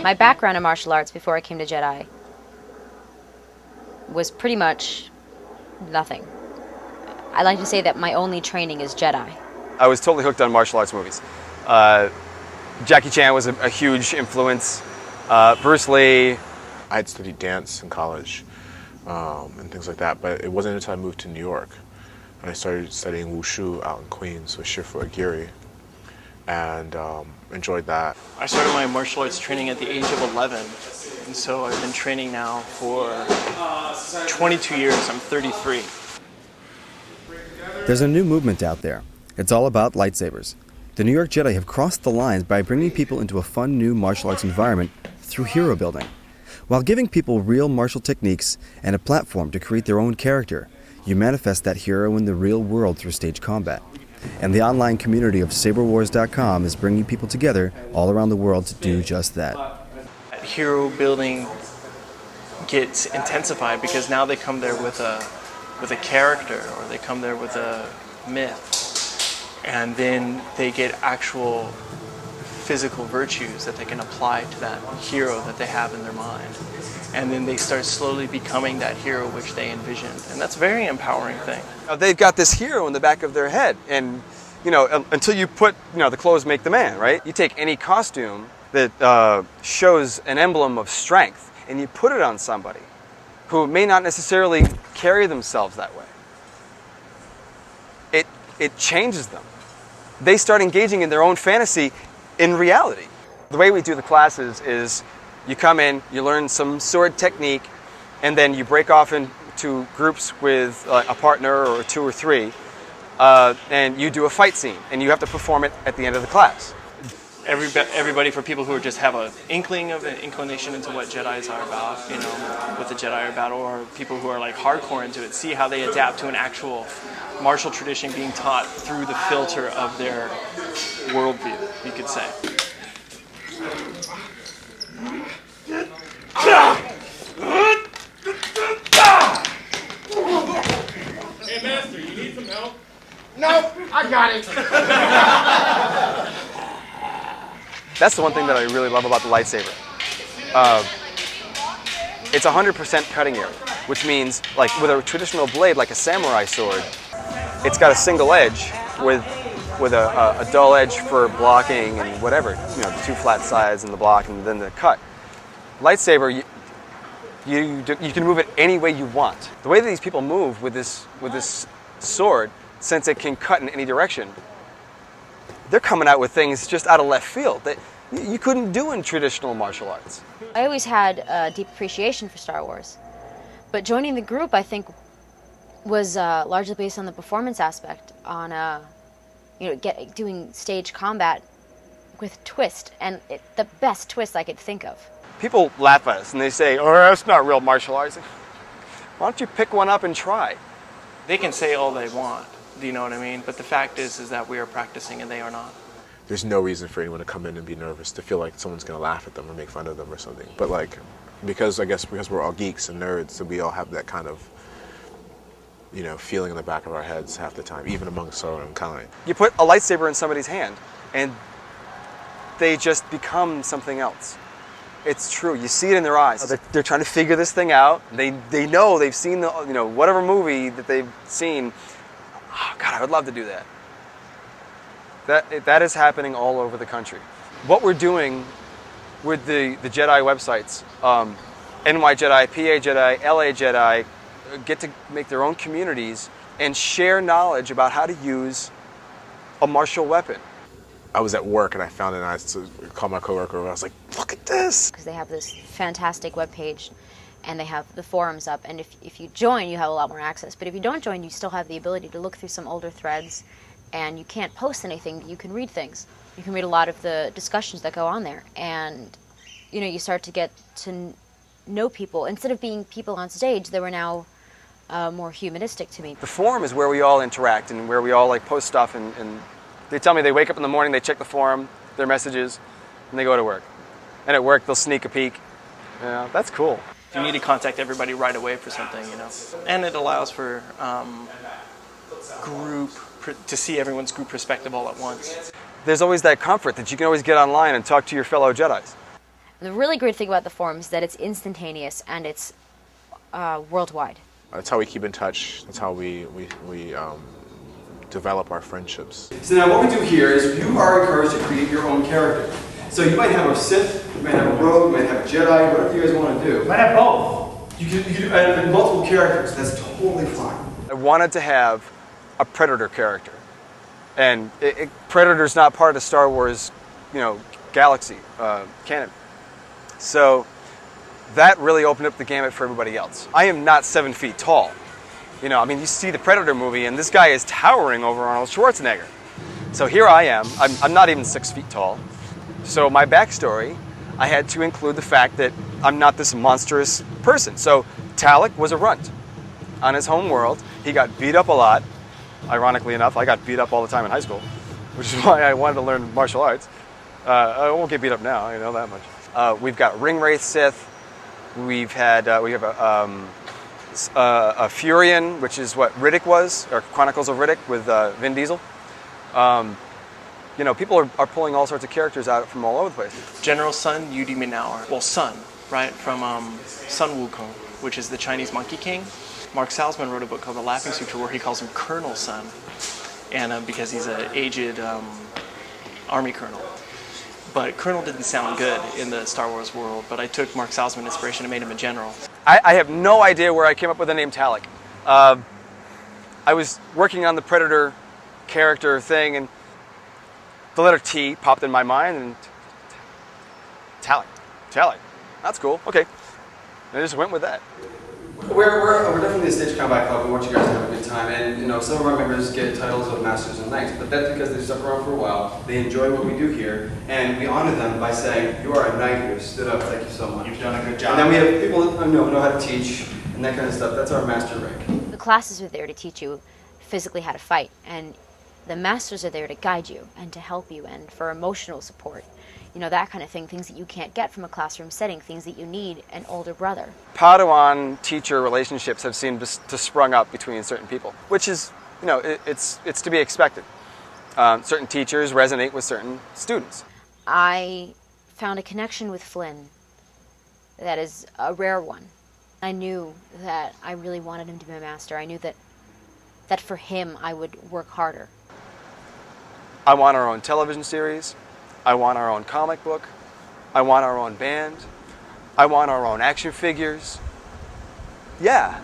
My background in martial arts before I came to Jedi was pretty much nothing. I like to say that my only training is Jedi. I was totally hooked on martial arts movies. Jackie Chan was a huge influence. Bruce Lee. I had studied dance in college and things like that, but it wasn't until I moved to New York and I started studying wushu out in Queens with Shifu Aguirre, and enjoyed that. I started my martial arts training at the age of 11, and so I've been training now for 22 years. I'm 33. There's a new movement out there. It's all about lightsabers. The New York Jedi have crossed the lines by bringing people into a fun new martial arts environment through hero building. While giving people real martial techniques and a platform to create their own character, you manifest that hero in the real world through stage combat. And the online community of SaberWars.com is bringing people together all around the world to do just that. Hero building gets intensified because now they come there with a character, or they come there with a myth, and then they get actual physical virtues that they can apply to that hero that they have in their mind. And then they start slowly becoming that hero which they envisioned. And that's a very empowering thing. They've got this hero in the back of their head, and until you put, the clothes make the man, right? You take any costume that shows an emblem of strength and you put it on somebody who may not necessarily carry themselves that way. It changes them. They start engaging in their own fantasy in reality. The way we do the classes is you come in, you learn some sword technique, and then you break off into groups with a partner or two or three, and you do a fight scene, and you have to perform it at the end of the class. Everybody, for people who just have an inkling of an inclination into what Jedis are about, what the Jedi are about, or people who are like hardcore into it, see how they adapt to an actual martial tradition being taught through the filter of their worldview, you could say. Hey, Master, you need some help? No, I got it. That's the one thing that I really love about the lightsaber. It's 100% cutting area, which means, like with a traditional blade, like a samurai sword, it's got a single edge with a dull edge for blocking and whatever, the two flat sides and the block and then the cut. Lightsaber, you can move it any way you want. The way that these people move with this sword, since it can cut in any direction, they're coming out with things just out of left field that you couldn't do in traditional martial arts. I always had a deep appreciation for Star Wars, but joining the group, I think, was largely based on the performance aspect, on doing stage combat with twist, and the best twist I could think of. People laugh at us and they say, "Oh, that's not real martial arts." Why don't you pick one up and try? They can say all they want, do you know what I mean? But the fact is that we are practicing and they are not. There's no reason for anyone to come in and be nervous, to feel like someone's going to laugh at them or make fun of them or something. But because we're all geeks and nerds, so we all have that kind of, feeling in the back of our heads half the time, even amongst our own kind. You put a lightsaber in somebody's hand and they just become something else. It's true. You see it in their eyes. They're trying to figure this thing out. They know they've seen whatever movie that they've seen. Oh God, I would love to do that. That is happening all over the country. What we're doing with the Jedi websites, NY Jedi, PA Jedi, LA Jedi, get to make their own communities and share knowledge about how to use a martial weapon. I was at work and I found it and I called my coworker and I was like, "Look at this!" Because they have this fantastic webpage and they have the forums up, and if you join, you have a lot more access. But if you don't join, you still have the ability to look through some older threads, and you can't post anything, but you can read things. You can read a lot of the discussions that go on there, and you start to get to know people. Instead of being people on stage, they were now more humanistic to me. The forum is where we all interact and where we all post stuff, and they tell me they wake up in the morning, they check the forum, their messages, and they go to work. And at work, they'll sneak a peek. That's cool. You need to contact everybody right away for something, And it allows for to see everyone's group perspective all at once. There's always that comfort that you can always get online and talk to your fellow Jedis. And The really great thing about the forum is that it's instantaneous and it's worldwide. That's how we keep in touch. That's how we develop our friendships. So now what we do here is you are encouraged to create your own character. So you might have a Sith, you might have a Rogue, you might have a Jedi, whatever you guys want to do. Might have both. You can do multiple characters. That's totally fine. I wanted to have a Predator character, and Predator's not part of the Star Wars, galaxy canon. So that really opened up the gamut for everybody else. I am not 7 feet tall. You see the Predator movie, and this guy is towering over Arnold Schwarzenegger. So here I am. I'm not even 6 feet tall. So my backstory, I had to include the fact that I'm not this monstrous person. So Talek was a runt. On his home world, he got beat up a lot. Ironically enough, I got beat up all the time in high school, which is why I wanted to learn martial arts. I won't get beat up now, I know that much. We've got Ringwraith Sith. We have a Furion, which is what Riddick was, or Chronicles of Riddick with Vin Diesel. People are pulling all sorts of characters out from all over the place. General Sun Yudi Minauer, well, Sun, right, from Sun Wukong, which is the Chinese Monkey King. Mark Salzman wrote a book called The Laughing Sutra where he calls him Colonel Sun, and because he's an aged army colonel. But Colonel didn't sound good in the Star Wars world, but I took Mark Salzman inspiration and made him a general. I have no idea where I came up with the name Talek. I was working on the Predator character thing, and the letter T popped in my mind, and Talek. That's cool. Okay. And I just went with that. We're definitely a stage combat club. We want you guys to have a good time. And some of our members get titles of Masters and Knights, but that's because they've stuck around for a while. They enjoy what we do here, and we honor them by saying, "You are a knight who has stood up. Thank you so much. You've done a good job." And then we have people that know how to teach and that kind of stuff. That's our master rank. The classes are there to teach you physically how to fight, and the masters are there to guide you and to help you and for emotional support. That kind of thing, things that you can't get from a classroom setting, things that you need an older brother. Padawan-teacher relationships have seemed to sprung up between certain people, which is, it's to be expected. Certain teachers resonate with certain students. I found a connection with Flynn that is a rare one. I knew that I really wanted him to be my master. I knew that for him I would work harder. I want our own television series. I want our own comic book. I want our own band. I want our own action figures. Yeah,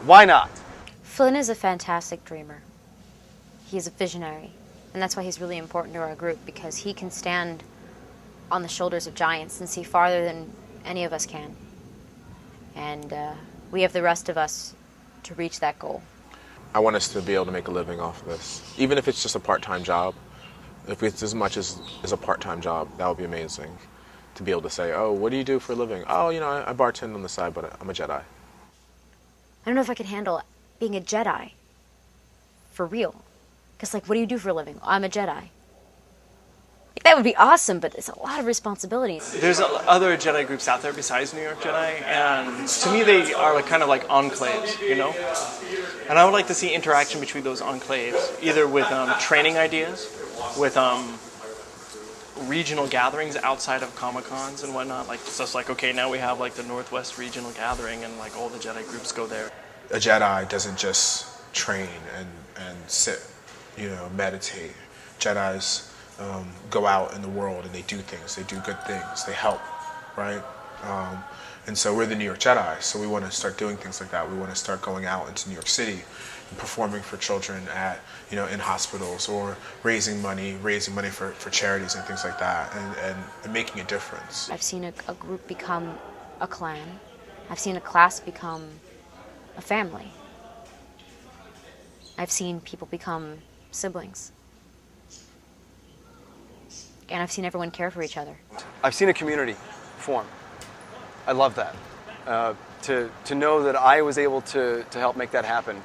why not? Flynn is a fantastic dreamer. He's a visionary, and that's why he's really important to our group, because he can stand on the shoulders of giants and see farther than any of us can. And we have the rest of us to reach that goal. I want us to be able to make a living off of this, even if it's just a part-time job. If it's as much as a part-time job, that would be amazing. To be able to say, "Oh, what do you do for a living?" "Oh, I bartend on the side, but I'm a Jedi." I don't know if I could handle being a Jedi for real. Because, what do you do for a living? I'm a Jedi. That would be awesome, but it's a lot of responsibility. There's other Jedi groups out there besides New York Jedi, and to me they are kind of like enclaves, And I would like to see interaction between those enclaves, either with training ideas, with regional gatherings outside of Comic-Cons and whatnot. Okay, now we have the Northwest Regional Gathering, and all the Jedi groups go there. A Jedi doesn't just train and sit, meditate. Jedis go out in the world and they do things. They do good things. They help, right? And so we're the New York Jedi, so we want to start doing things like that. We want to start going out into New York City and performing for children at, in hospitals, or raising money for charities and things like that, and making a difference. I've seen a group become a clan. I've seen a class become a family. I've seen people become siblings. And I've seen everyone care for each other. I've seen a community form. I love that. To know that I was able to help make that happen,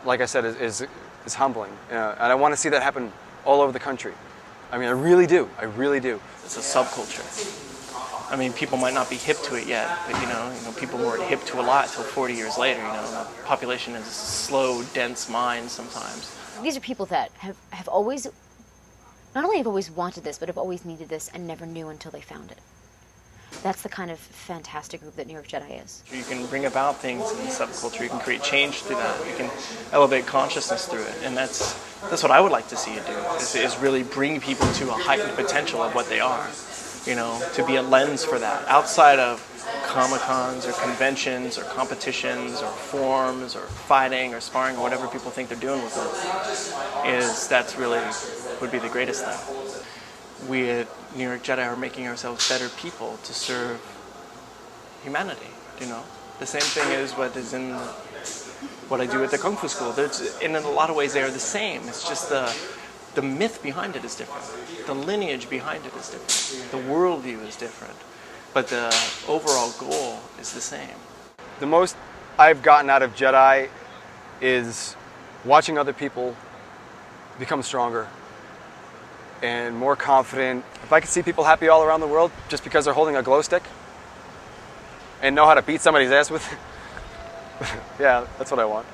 like I said, is humbling. And I want to see that happen all over the country. I really do. I really do. It's a subculture. People might not be hip to it yet, but people weren't hip to a lot until 40 years later. The population is a slow, dense mind sometimes. These are people that have always, not only have always wanted this, but have always needed this and never knew until they found it. That's the kind of fantastic group that New York Jedi is. You can bring about things in the subculture. You can create change through that. You can elevate consciousness through it, and that's what I would like to see you do. Is really bring people to a heightened potential of what they are. You know, to be a lens for that outside of Comic-Cons or conventions or competitions or forums or fighting or sparring or whatever people think they're doing with it. That's really would be the greatest thing. We at New York Jedi are making ourselves better people to serve humanity, you know? The same thing is what is in what I do at the Kung Fu School. In a lot of ways, they are the same. It's just the myth behind it is different. The lineage behind it is different. The worldview is different. But the overall goal is the same. The most I've gotten out of Jedi is watching other people become stronger and more confident. If I could see people happy all around the world just because they're holding a glow stick and know how to beat somebody's ass with, yeah, that's what I want.